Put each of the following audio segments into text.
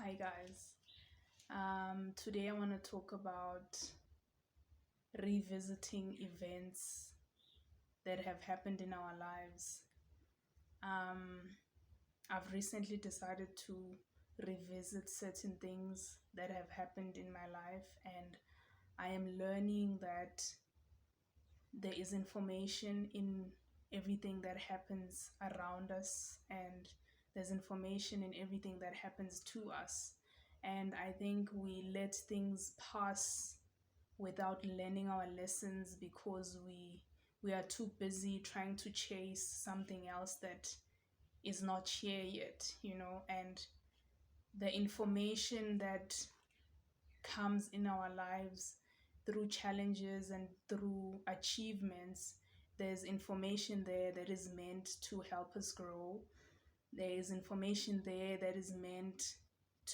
Hi guys. Today I want to talk about revisiting events that have happened in our lives. Um, I've recently decided to revisit certain things that have happened in my life, and I am learning that there is information in everything that happens around us, and there's information in everything that happens to us. And I think we let things pass without learning our lessons because we are too busy trying to chase something else that is not here yet. And the information that comes in our lives through challenges and through achievements, there's information there that is meant to help us grow. There is information there that is meant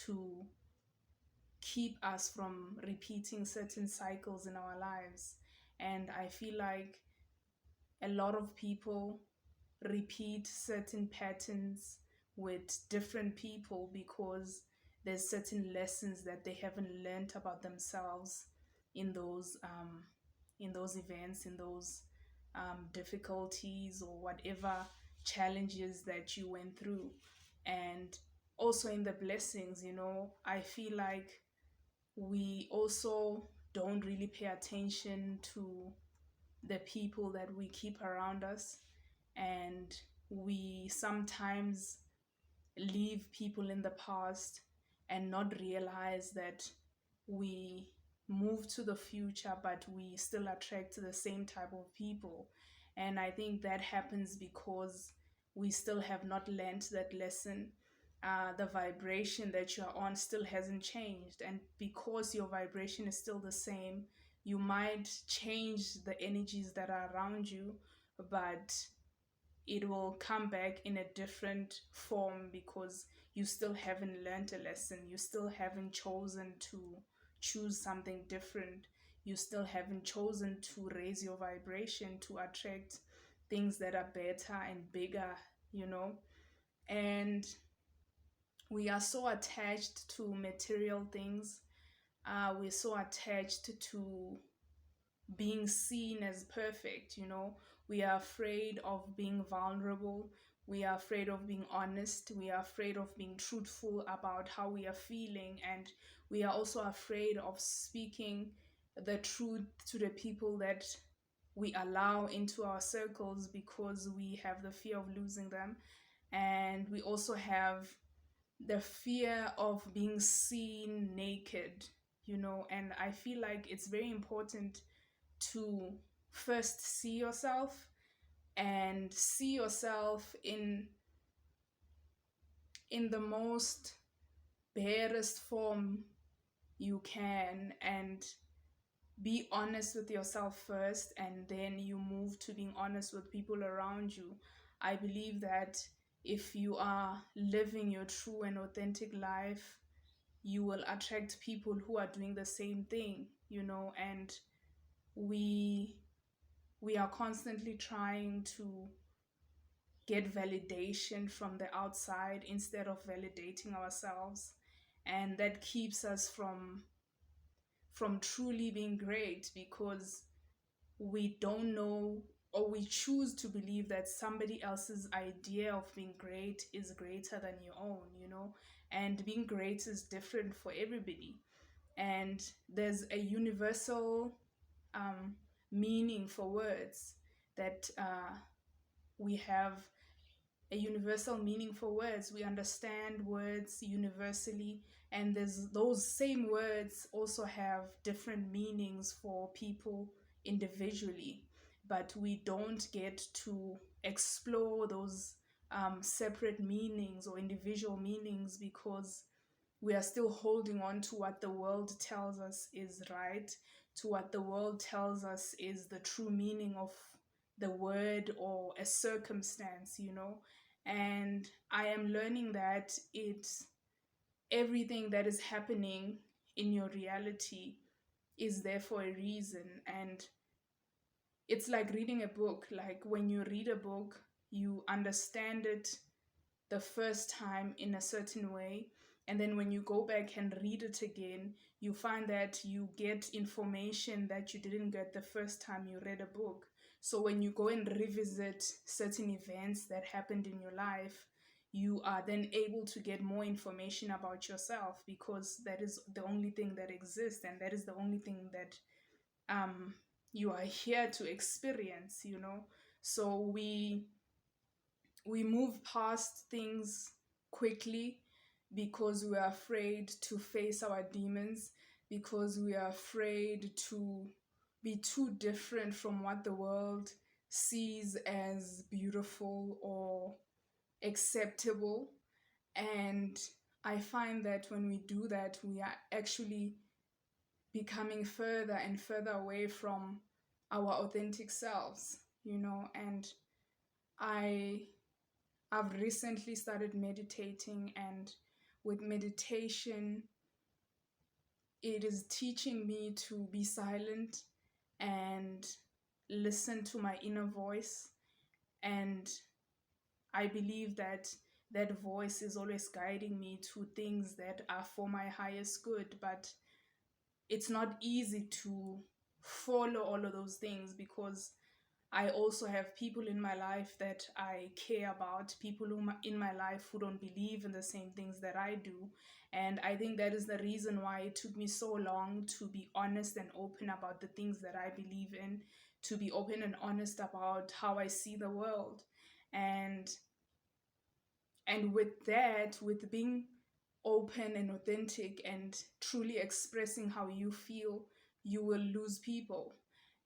to keep us from repeating certain cycles in our lives. And I feel like a lot of people repeat certain patterns with different people because there's certain lessons that they haven't learned about themselves in those events, in those difficulties or whatever challenges that you went through. And also in the blessings, I feel like we also don't really pay attention to the people that we keep around us, and we sometimes leave people in the past and not realize that we move to the future but we still attract the same type of people. And I think that happens because we still have not learned that lesson. The vibration that you're on still hasn't changed, and because your vibration is still the same, you might change the energies that are around you, but it will come back in a different form because you still haven't learned a lesson. You still haven't chosen to choose something different. You still haven't chosen to raise your vibration to attract things that are better and bigger. And we are so attached to material things. We're so attached to being seen as perfect. We are afraid of being vulnerable. We are afraid of being honest. We are afraid of being truthful about how we are feeling. And we are also afraid of speaking the truth to the people that we allow into our circles because we have the fear of losing them. And we also have the fear of being seen naked. And I feel like it's very important to first see yourself, and see yourself in the most barest form you can, and be honest with yourself first, and then you move to being honest with people around you. I believe that if you are living your true and authentic life, you will attract people who are doing the same thing. And we we are constantly trying to get validation from the outside instead of validating ourselves, and that keeps us from truly being great because we don't know, or we choose to believe that somebody else's idea of being great is greater than your own. And being great is different for everybody, and there's a universal um, meaning for words, that we have a universal meaning for words. We understand words universally, and there's those same words also have different meanings for people individually, but we don't get to explore those separate meanings or individual meanings because we are still holding on to what the world tells us is right, to what the world tells us is the true meaning of the word or a circumstance. And I am learning that it's everything that is happening in your reality is there for a reason. And it's like reading a book. Like when you read a book, you understand it the first time in a certain way, And then when you go back and read it again, you find that you get information that you didn't get the first time you read a book. So when you go and revisit certain events that happened in your life, you are then able to get more information about yourself, because that is the only thing that exists, and that is the only thing that um, you are here to experience, you know. So we move past things quickly because we are afraid to face our demons, because we are afraid to be too different from what the world sees as beautiful or acceptable. And I find that when we do that, we are actually becoming further and further away from our authentic selves, you know. And I I've recently started meditating, and with meditation, it is teaching me to be silent and listen to my inner voice. And I believe that that voice is always guiding me to things that are for my highest good. But it's not easy to follow all of those things, because I also have people in my life that I care about, people in my life who don't believe in the same things that I do. And I think that is the reason why it took me so long to be honest and open about the things that I believe in, to be open and honest about how I see the world. And with that, with being open and authentic and truly expressing how you feel, you will lose people.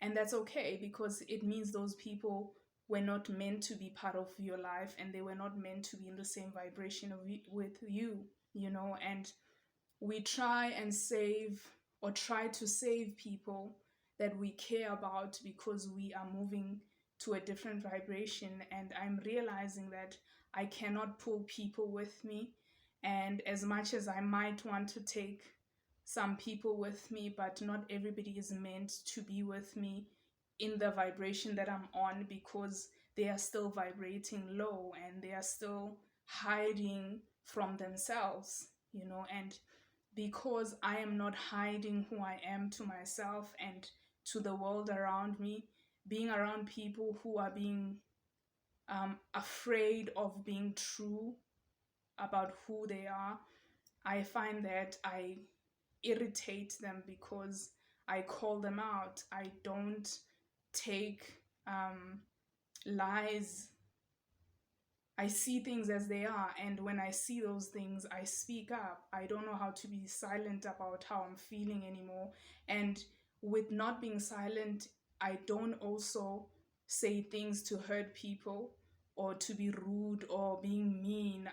And that's okay, because it means those people were not meant to be part of your life, and they were not meant to be in the same vibration with you, you know. And we try and save, or try to save people that we care about, because we are moving to a different vibration. And I'm realizing that I cannot pull people with me. And as much as I might want to take some people with me, but not everybody is meant to be with me in the vibration that I'm on, because they are still vibrating low and they are still hiding from themselves, you know. And because I am not hiding who I am to myself and to the world around me, being around people who are being afraid of being true about who they are, I find that I irritate them, because I call them out. I don't take lies. I see things as they are, and when I see those things, I speak up. I don't know how to be silent about how I'm feeling anymore. And with not being silent, I don't also say things to hurt people or to be rude or being mean.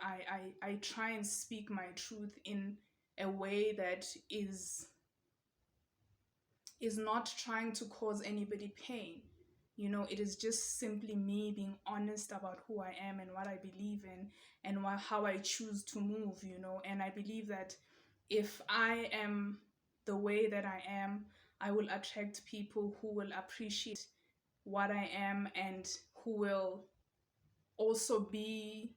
I try and speak my truth in a way that is not trying to cause anybody pain. You know, it is just simply me being honest about who I am and what I believe in, and how I choose to move, you know. And I believe that if I am the way that I am, I will attract people who will appreciate what I am, and who will also be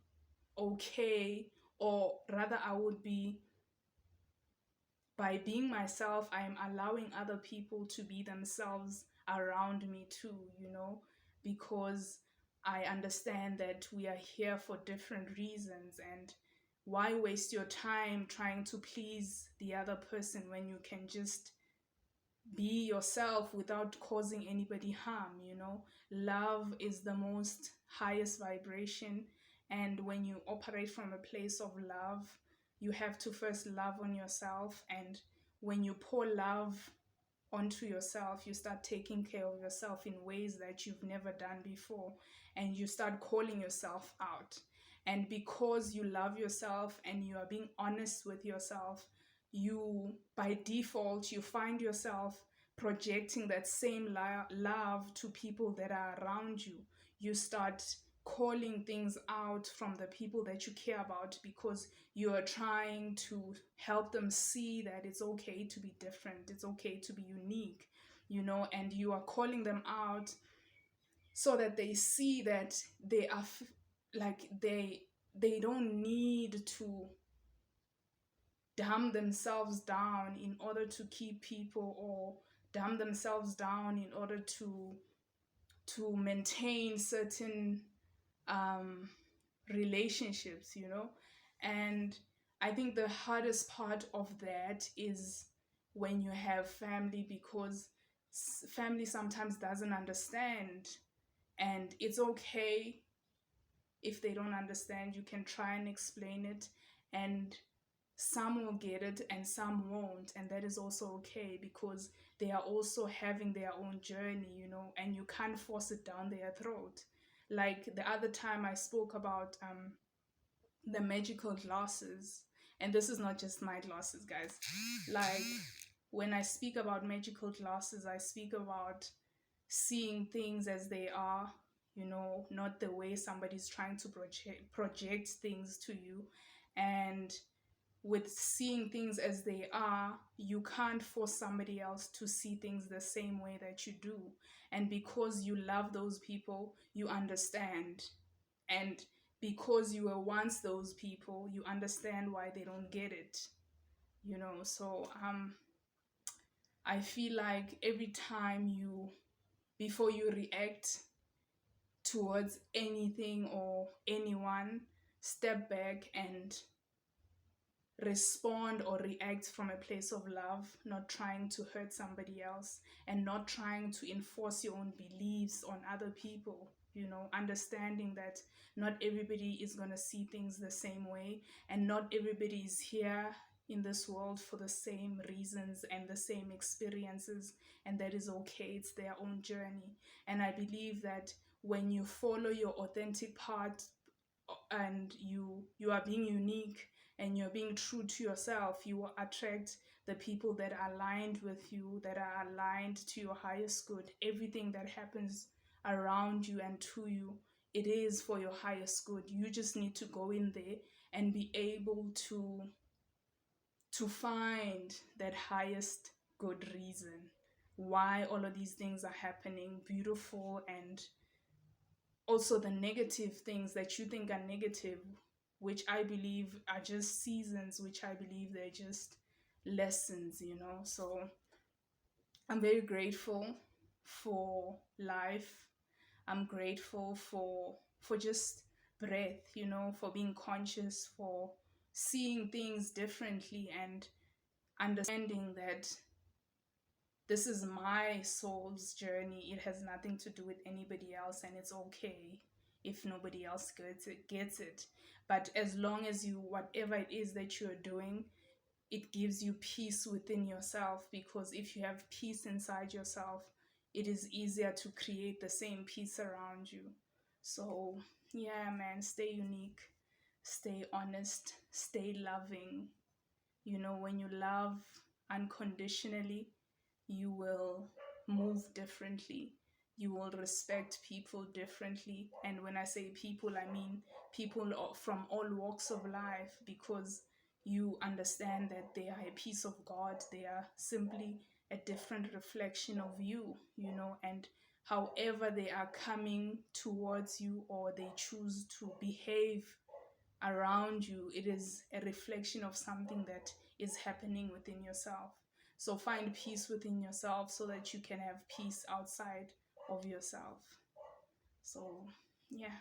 okay, or rather, I would be, by being myself, I am allowing other people to be themselves around me too, you know, because I understand that we are here for different reasons. And why waste your time trying to please the other person when you can just be yourself without causing anybody harm, you know? Love is the most highest vibration. And when you operate from a place of love, you have to first love on yourself. And when you pour love onto yourself, you start taking care of yourself in ways that you've never done before. And you start calling yourself out. And because you love yourself and you are being honest with yourself, you, by default, you find yourself projecting that same love to people that are around you. You start calling things out from the people that you care about, because you are trying to help them see that it's okay to be different, it's okay to be unique, you know. And you are calling them out so that they see that they are like they don't need to dumb themselves down in order to keep people, or dumb themselves down in order to maintain certain um, relationships, you know. And I think the hardest part of that is when you have family, because family sometimes doesn't understand, and it's okay if they don't understand. You can try and explain it, and some will get it and some won't, and that is also okay, because they are also having their own journey, you know, and you can't force it down their throat. Like the other time I spoke about the magical glasses, and this is not just my glasses, guys. Like when I speak about magical glasses, I speak about seeing things as they are, you know, not the way somebody's trying to project things to you. And with seeing things as they are, you can't force somebody else to see things the same way that you do. And because you love those people, you understand. And because you were once those people, you understand why they don't get it, you know. So I feel like every time before you react towards anything or anyone, step back and respond or react from a place of love, not trying to hurt somebody else, and not trying to enforce your own beliefs on other people. You know, understanding that not everybody is going to see things the same way, and not everybody is here in this world for the same reasons and the same experiences, and that is okay. It's their own journey. And I believe that when you follow your authentic path, and you are being unique and you're being true to yourself, you will attract the people that are aligned with you, that are aligned to your highest good. Everything that happens around you and to you, it is for your highest good. You just need to go in there and be able to find that highest good reason why all of these things are happening, beautiful, and also the negative things that you think are negative, which I believe are just seasons, which I believe they're just lessons, you know. So I'm very grateful for life. I'm grateful for just breath, you know, for being conscious, for seeing things differently, and understanding that this is my soul's journey. It has nothing to do with anybody else, and it's okay if nobody else gets it. But as long as you, whatever it is that you're doing, it gives you peace within yourself, because if you have peace inside yourself, it is easier to create the same peace around you. So yeah, man, stay unique, stay honest, stay loving. You know, when you love unconditionally, you will move differently. You will respect people differently. And when I say people, I mean people from all walks of life, because you understand that they are a piece of God. They are simply a different reflection of you, you know, and however they are coming towards you, or they choose to behave around you, it is a reflection of something that is happening within yourself. So find peace within yourself so that you can have peace outside of yourself. So yeah.